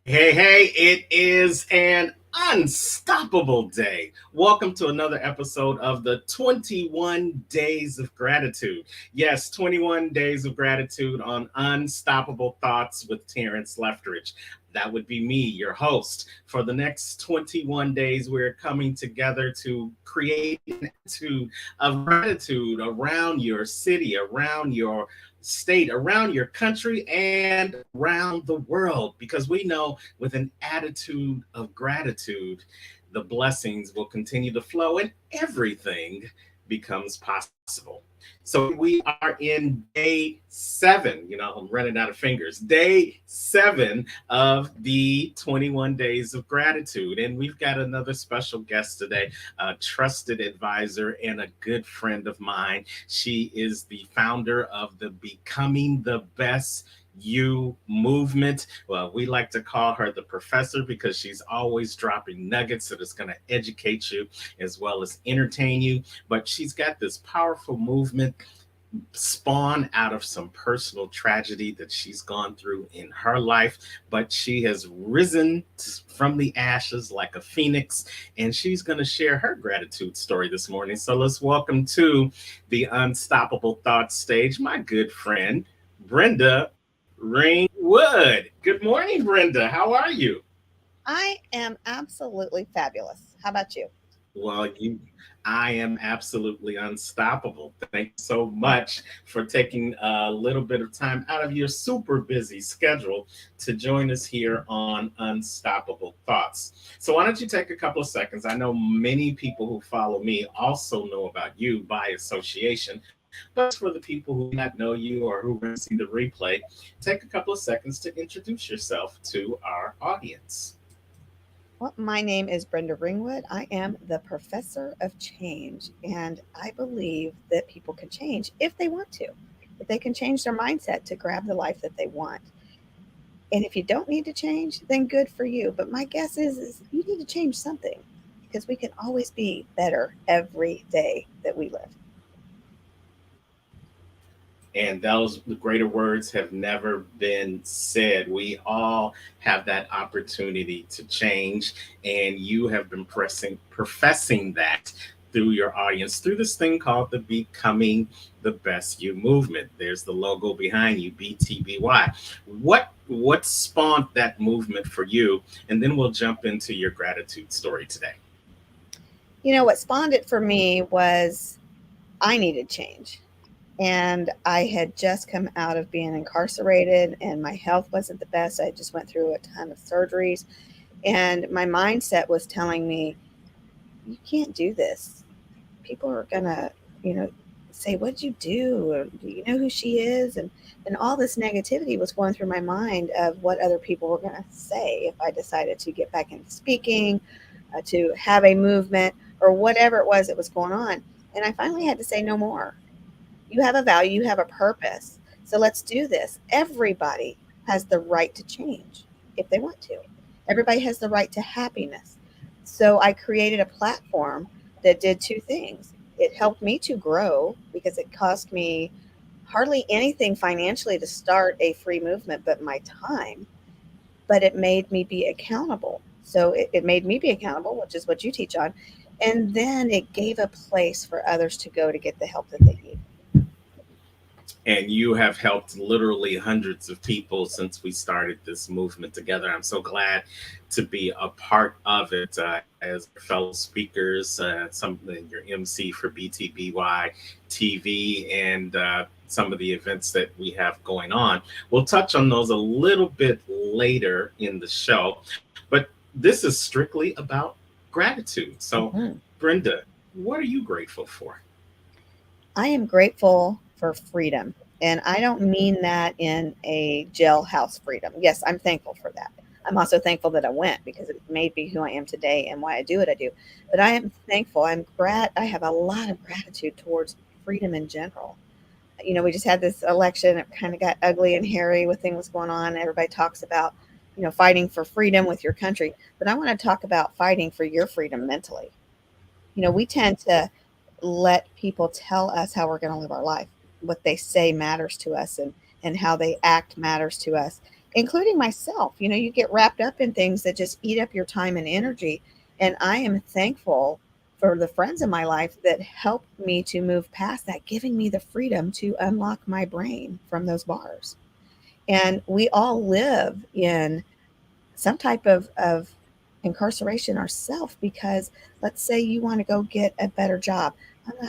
Hey, it is an unstoppable day. Welcome to another episode of the 21 Days of Gratitude. Yes, 21 Days of Gratitude on Unstoppable Thoughts with Terrence Leftridge. That would be me, your host. For the next 21 days, we're coming together to create an attitude of gratitude around your city, around your state, around your country, and around the world. Because we know with an attitude of gratitude, the blessings will continue to flow and everything becomes possible. So we are in day 7. I'm running out of fingers. Day 7 of the 21 days of gratitude. And we've got another special guest today, a trusted advisor and a good friend of mine. She is the founder of the Becoming the Best You movement. Well, we like to call her the professor because she's always dropping nuggets that is going to educate you as well as entertain you. But she's got this powerful movement spawn out of some personal tragedy that she's gone through in her life, but she has risen from the ashes like a phoenix, and she's going to share her gratitude story this morning. So let's welcome to the Unstoppable Thoughts stage my good friend, Brenda Ringwood. Good morning, Brenda. How are you? I am absolutely fabulous. How about you? I am absolutely unstoppable. Thank you so much for taking a little bit of time out of your super busy schedule to join us here on Unstoppable Thoughts. So, why don't you take a couple of seconds? I know many people who follow me also know about you by association, but just for the people who may not know you or who are going to see the replay, take a couple of seconds to introduce yourself to our audience. Well, my name is Brenda Ringwood. I am the professor of change, and I believe that people can change if they want to, if they can change their mindset to grab the life that they want. And if you don't need to change, then good for you. But my guess is you need to change something because we can always be better every day that we live. And those the greater words have never been said. We all have that opportunity to change, and you have been professing that through your audience through this thing called the Becoming the Best You movement. There's the logo behind you, BTBY. What spawned that movement for you? And then we'll jump into your gratitude story today. What spawned it for me was I needed change. And I had just come out of being incarcerated and my health wasn't the best. I just went through a ton of surgeries and my mindset was telling me, you can't do this. People are gonna, you know, say, what'd you do? Or, do you know who she is? And all this negativity was going through my mind of what other people were gonna say if I decided to get back into speaking, to have a movement, or whatever it was that was going on. And I finally had to say no more. You have a value, you have a purpose. So let's do this. Everybody has the right to change if they want to. Everybody has the right to happiness. So I created a platform that did two things. It helped me to grow because it cost me hardly anything financially to start a free movement, but my time. But it made me be accountable. So it made me be accountable, which is what you teach on. And then it gave a place for others to go to get the help that they need. And you have helped literally hundreds of people since we started this movement together. I'm so glad to be a part of it as fellow speakers, your MC for BTBY TV, and some of the events that we have going on. We'll touch on those a little bit later in the show, but this is strictly about gratitude. So, Mhm. Brenda, what are you grateful for? I am grateful for freedom. And I don't mean that in a jailhouse freedom. Yes, I'm thankful for that. I'm also thankful that I went because it made me who I am today and why I do what I do. But I am thankful. I have a lot of gratitude towards freedom in general. We just had this election. It kind of got ugly and hairy with things going on. Everybody talks about, fighting for freedom with your country. But I want to talk about fighting for your freedom mentally. We tend to let people tell us how we're going to live our life. What they say matters to us and how they act matters to us. including myself. You get wrapped up in things that just eat up your time and energy. And I am thankful for the friends in my life that help me to move past that, giving me the freedom to unlock my brain from those bars. And we all live in some type of incarceration ourselves because let's say you want to go get a better job.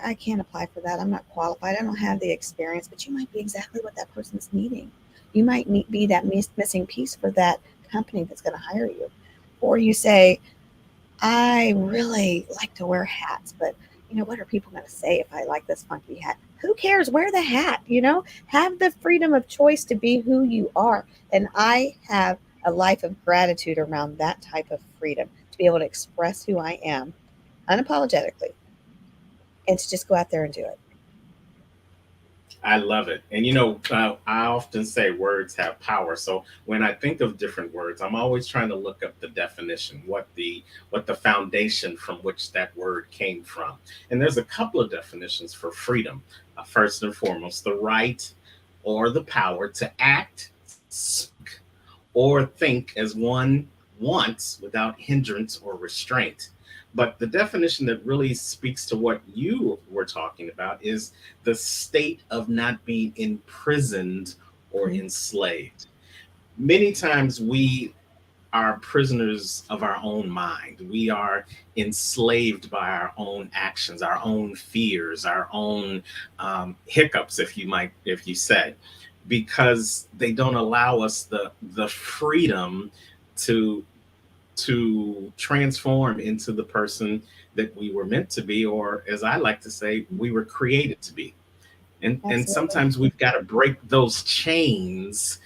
I can't apply for that. I'm not qualified. I don't have the experience, but you might be exactly what that person's needing. You might be that missing piece for that company that's going to hire you. Or you say, I really like to wear hats, but what are people going to say if I like this funky hat? Who cares? Wear the hat, have the freedom of choice to be who you are. And I have a life of gratitude around that type of freedom to be able to express who I am unapologetically and to just go out there and do it. I love it. And I often say words have power. So when I think of different words, I'm always trying to look up the definition, what the foundation from which that word came from. And there's a couple of definitions for freedom. First and foremost, the right or the power to act, speak, or think as one wants without hindrance or restraint. But the definition that really speaks to what you were talking about is the state of not being imprisoned or Mhm. enslaved. Many times we are prisoners of our own mind. We are enslaved by our own actions, our own fears, our own hiccups, if you say, because they don't allow us the freedom to transform into the person that we were meant to be, or as I like to say, we were created to be. And Absolutely. sometimes we've got to break those chains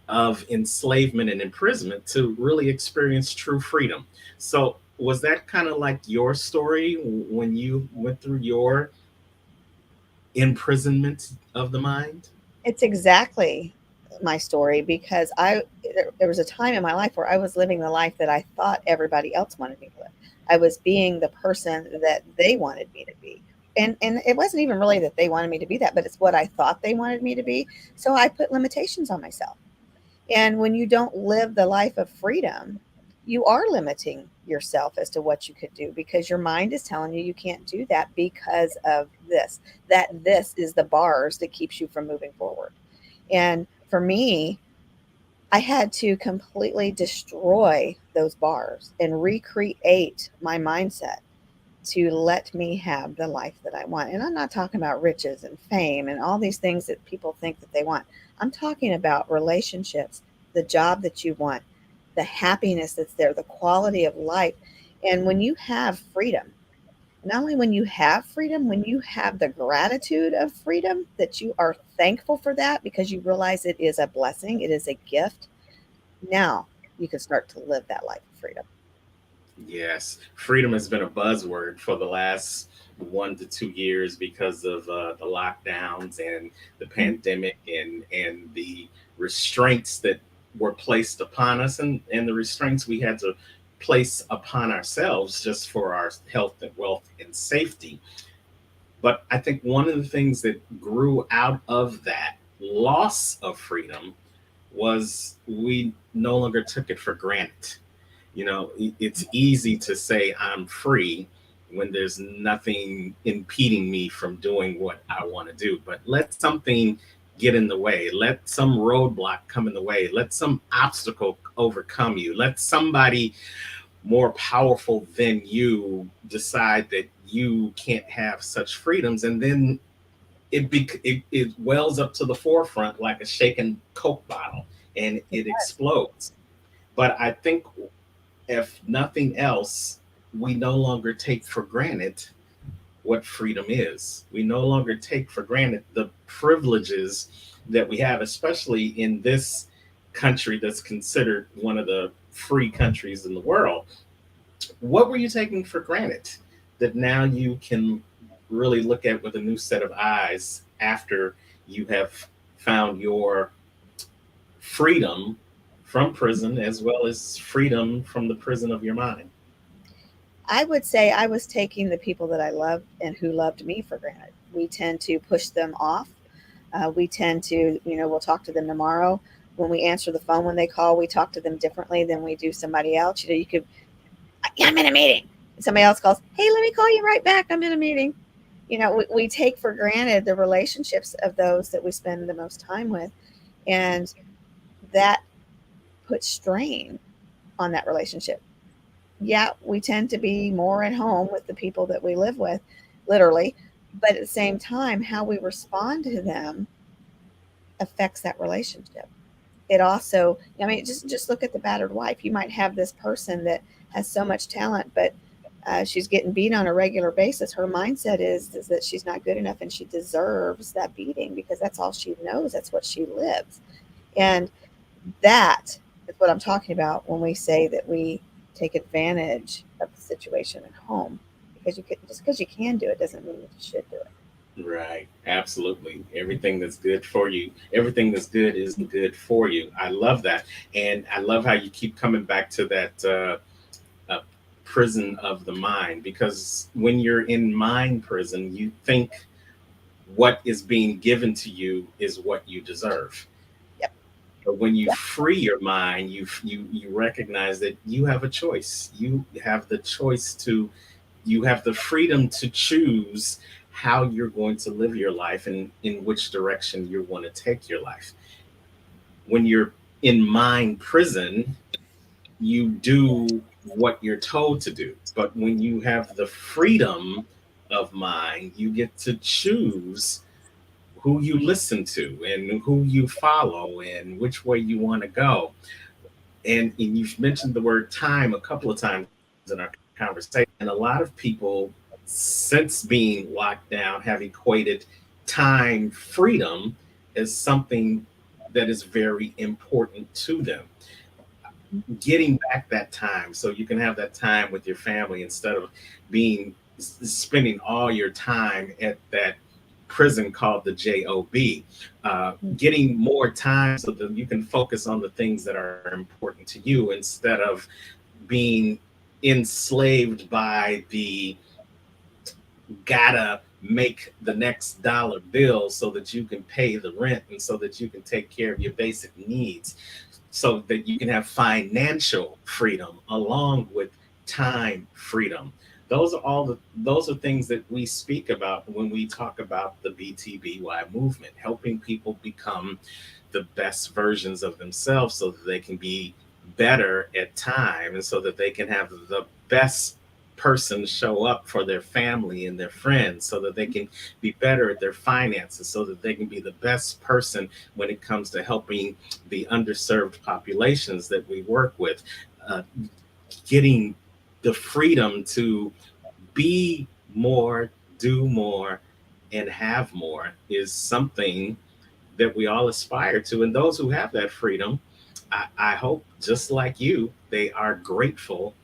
of enslavement and imprisonment to really experience true freedom. So was that kind of like your story when you went through your imprisonment of the mind? It's exactly my story because there was a time in my life where I was living the life that I thought everybody else wanted me to live. I was being the person that they wanted me to be. And it wasn't even really that they wanted me to be that, but it's what I thought they wanted me to be. So I put limitations on myself. And when you don't live the life of freedom, you are limiting yourself as to what you could do because your mind is telling you you can't do that because of this, that this is the bars that keeps you from moving forward. And for me, I had to completely destroy those bars and recreate my mindset to let me have the life that I want. And I'm not talking about riches and fame and all these things that people think that they want. I'm talking about relationships, the job that you want, the happiness that's there, the quality of life. And when you have freedom, not only when you have freedom, when you have the gratitude of freedom, that you are thankful for that because you realize it is a blessing, it is a gift. Now you can start to live that life of freedom. Yes, freedom has been a buzzword for the last 1 to 2 years because of the lockdowns and the Mhm. pandemic and the restraints that were placed upon us, and the restraints we had to place upon ourselves just for our health and wealth and safety. But I think one of the things that grew out of that loss of freedom was we no longer took it for granted. It's easy to say I'm free when there's nothing impeding me from doing what I want to do. But let something get in the way, let some roadblock come in the way, let some obstacle overcome you, let somebody more powerful than you decide that you can't have such freedoms, and then it wells up to the forefront like a shaken Coke bottle, and it explodes. But I think, if nothing else, we no longer take for granted what freedom is. We no longer take for granted the privileges that we have, especially in this country that's considered one of the free countries in the world. What were you taking for granted that now you can really look at with a new set of eyes after you have found your freedom from prison as well as freedom from the prison of your mind? I would say I was taking the people that I loved and who loved me for granted. We tend to push them off. We tend to, we'll talk to them tomorrow. when we answer the phone when they call, we talk to them differently than we do somebody else. You could, I'm in a meeting. Somebody else calls, hey, let me call you right back. I'm in a meeting. We take for granted the relationships of those that we spend the most time with. And that puts strain on that relationship. Yeah, we tend to be more at home with the people that we live with, literally. But at the same time, how we respond to them affects that relationship. It also, I mean, just look at the battered wife. You might have this person that has so much talent, but she's getting beat on a regular basis. Her mindset is that she's not good enough and she deserves that beating because that's all she knows. That's what she lives. And that is what I'm talking about when we say that we take advantage of the situation at home. Because you can, just because you can do it doesn't mean that you should do it. Right. Absolutely. Everything that's good for you, everything that's good isn't good for you. I love that. And I love how you keep coming back to that prison of the mind, because when you're in mind prison, you think what is being given to you is what you deserve. Yep. But when you Yep. free your mind, you recognize that you have a choice. You have the choice to, you have the freedom to choose how you're going to live your life and in which direction you want to take your life. When you're in mind prison, you do what you're told to do. But when you have the freedom of mind, you get to choose who you listen to and who you follow and which way you want to go. And you've mentioned the word time a couple of times in our conversation. And a lot of people, since being locked down, have equated time freedom as something that is very important to them. Getting back that time so you can have that time with your family instead of being spending all your time at that prison called the job, getting more time so that you can focus on the things that are important to you instead of being enslaved by the gotta make the next dollar bill so that you can pay the rent and so that you can take care of your basic needs, so that you can have financial freedom along with time freedom. Those are things that we speak about when we talk about the BTBY movement, helping people become the best versions of themselves so that they can be better at time and so that they can have the best person show up for their family and their friends, so that they can be better at their finances, so that they can be the best person when it comes to helping the underserved populations that we work with. uh, Getting the freedom to be more, do more, and have more is something that we all aspire to. And those who have that freedom, I hope, just like you, they are grateful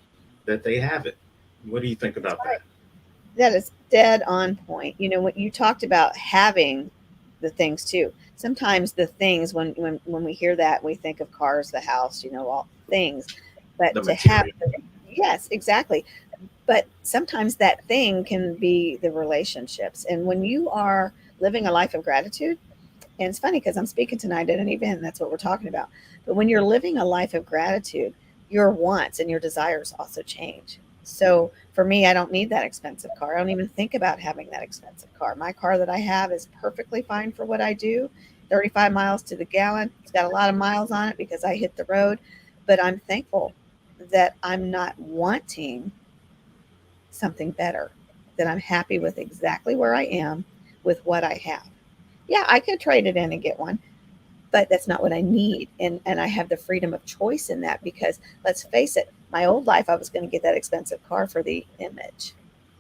that they have it. What do you think That's about that? right. That is dead on point. What you talked about having the things too. Sometimes the things when we hear that we think of cars, the house, all things. But The to have material. yes, exactly. But sometimes that thing can be the relationships. And when you are living a life of gratitude, and it's funny because I'm speaking tonight at an event, and that's what we're talking about. But when you're living a life of gratitude, your wants and your desires also change. So for me, I don't need that expensive car. I don't even think about having that expensive car. My car that I have is perfectly fine for what I do, 35 miles to the gallon. It's got a lot of miles on it because I hit the road. But I'm thankful that I'm not wanting something better, that I'm happy with exactly where I am with what I have. Yeah, I could trade it in and get one, but that's not what I need. And I have the freedom of choice in that because let's face it, my old life I was going to get that expensive car for the image.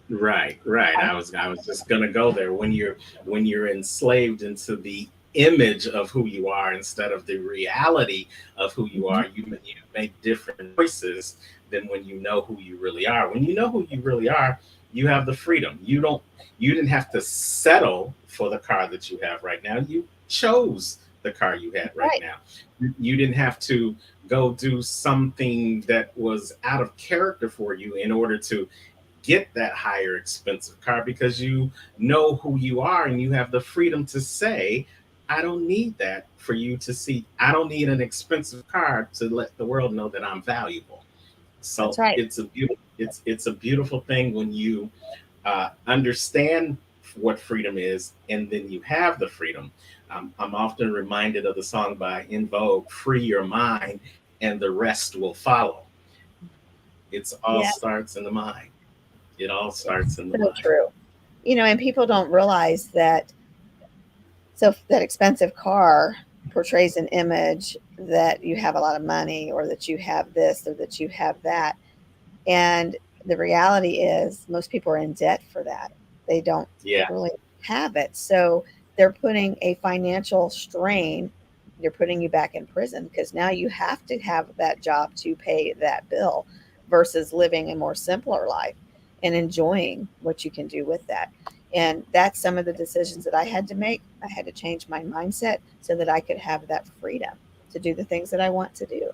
Right, right. I was just gonna go there. When you're enslaved into the image of who you are instead of the reality of who you Mhm. are, you make different choices than when you know who you really are. When you know who you really are, you have the freedom. You didn't have to settle for the car that you have right now. You chose the car you had right Right. now. You didn't have to go do something that was out of character for you in order to get that higher expensive car, because you know who you are and you have the freedom to say, I don't need that for you to see. I don't need an expensive car to let the world know that I'm valuable. That's So right. it's a beautiful thing when you understand what freedom is, and then you have the freedom. I'm often reminded of the song by In Vogue, "Free Your Mind, and the rest will follow." It's all Yeah, starts in the mind. It all starts it's in the so mind. true. And people don't realize that. So that expensive car portrays an image that you have a lot of money, or that you have this, or that you have that. And the reality is, most people are in debt for that. They don't Yeah. really have it. So they're putting a financial strain. They're putting you back in prison because now you have to have that job to pay that bill versus living a more simpler life and enjoying what you can do with that. And that's some of the decisions that I had to make. I had to change my mindset so that I could have that freedom to do the things that I want to do.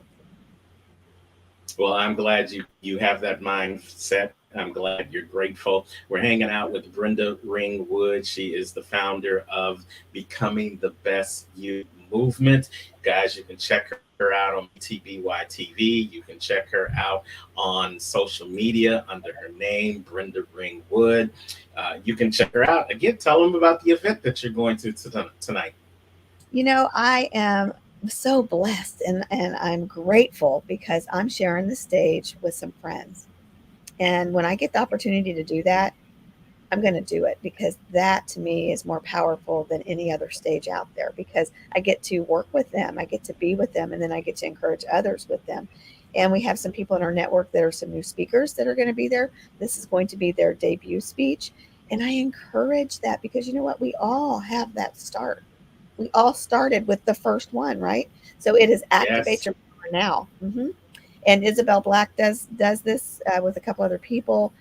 Well, I'm glad you have that mindset. I'm glad you're grateful. We're hanging out with Brenda Ringwood. She is the founder of Becoming the Best You movement. Guys, you can check her out on BTBY TV. You can check her out on social media under her name, Brenda Ringwood. You can check her out. Again, tell them about the event that you're going to tonight. I am so blessed, and I'm grateful because I'm sharing the stage with some friends. And when I get the opportunity to do that, I'm going to do it because that to me is more powerful than any other stage out there because I get to work with them, I get to be with them, and then I get to encourage others with them. And we have some people in our network that are some new speakers that are going to be there. This is going to be their debut speech. And I encourage that because you know what? We all have that start. We all started with the first one, right? So it is activate Yes. your power now. And Isabel Black does this with a couple other people,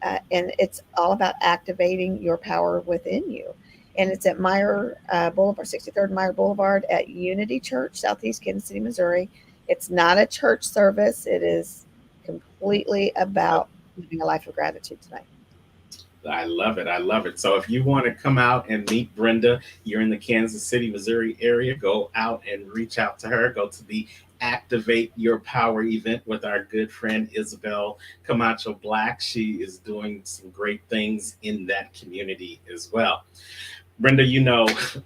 and it's all about activating your power within you. And it's at Meyer Boulevard, 63rd Meyer Boulevard at Unity Church, Southeast Kansas City, Missouri. It's not a church service. It is completely about living a life of gratitude tonight. I love it. I love it. So if you want to come out and meet Brenda, you're in the Kansas City, Missouri area, go out and reach out to her. Go to the Activate Your Power event with our good friend Isabel Camacho Black. She is doing some great things in that community as well. Brenda,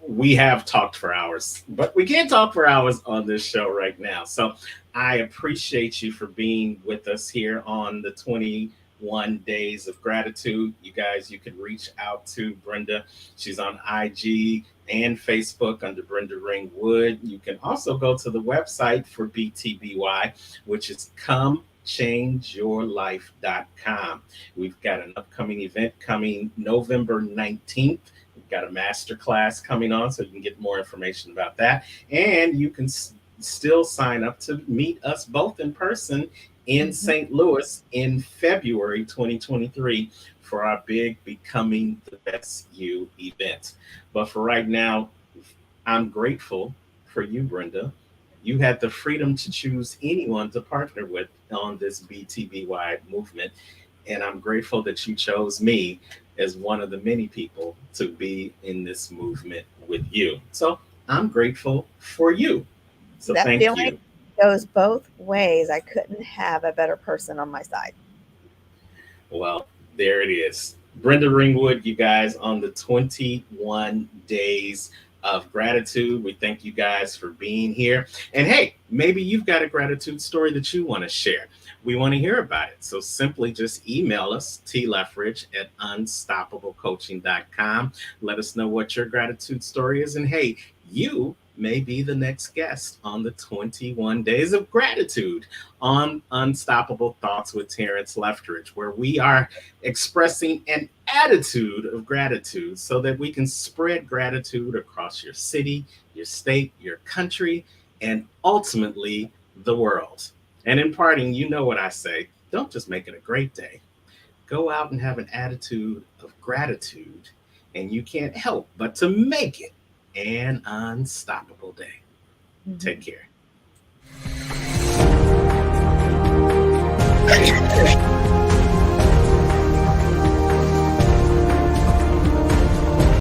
we have talked for hours, but we can't talk for hours on this show right now. So I appreciate you for being with us here on the 21 Days of Gratitude. You guys, you can reach out to Brenda. She's on IG and Facebook under Brenda Ringwood. You can also go to the website for BTBY, which is comechangeyourlife.com. We've got an upcoming event coming November 19th. We've got a master class coming on, so you can get more information about that. And you can still sign up to meet us both in person in Mm-hmm. St. Louis in February 2023 for our big Becoming the Best You event. But for right now, I'm grateful for you, Brenda. You had the freedom to choose anyone to partner with on this BTBY movement. And I'm grateful that you chose me as one of the many people to be in this movement with you. So I'm grateful for you. So That thank feeling you. goes both ways. I couldn't have a better person on my side. Well, there it is. Brenda Ringwood, you guys, on the 21 days of gratitude. We thank you guys for being here. And hey, maybe you've got a gratitude story that you want to share. We want to hear about it. So simply just email us, tleffridge at unstoppablecoaching.com. Let us know what your gratitude story is. And hey, you may be the next guest on the 21 Days of Gratitude on Unstoppable Thoughts with Terrence Leftridge, where we are expressing an attitude of gratitude so that we can spread gratitude across your city, your state, your country, and ultimately the world. And in parting, you know what I say, don't just make it a great day. Go out and have an attitude of gratitude, and you can't help but to make it an unstoppable day. Take Mhm. care.